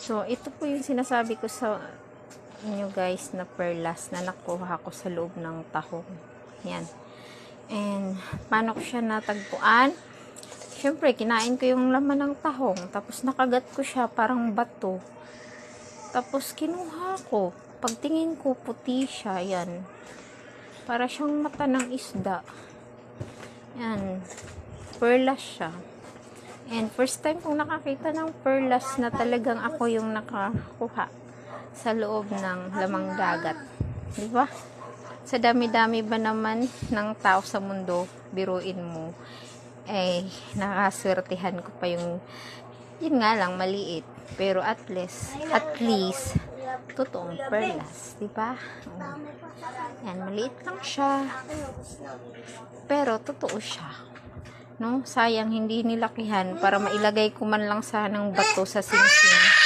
So, ito po yung sinasabi ko sa inyo guys na perlas na nakuha ko sa loob ng tahong. Yan. And, paano ko siya natagpuan? Siyempre, kinain ko yung laman ng tahong. Tapos, nakagat ko siya parang bato. Tapos, kinuha ko. Pagtingin ko, puti siya. Yan. Para siyang mata ng isda. Yan. Perlas siya. And first time kong nakakita ng perlas na talagang ako yung nakakuha sa loob ng lamang dagat. Di ba? Sa dami-dami ba naman ng tao sa mundo, biruin mo, eh, nakaswertihan ko pa yung, yun nga lang, maliit. Pero at least, totoong perlas. Di ba? Yan, maliit lang siya. Pero totoo siya. No? Sayang hindi nilakihan para mailagay ko man lang sanang bato sa singsing.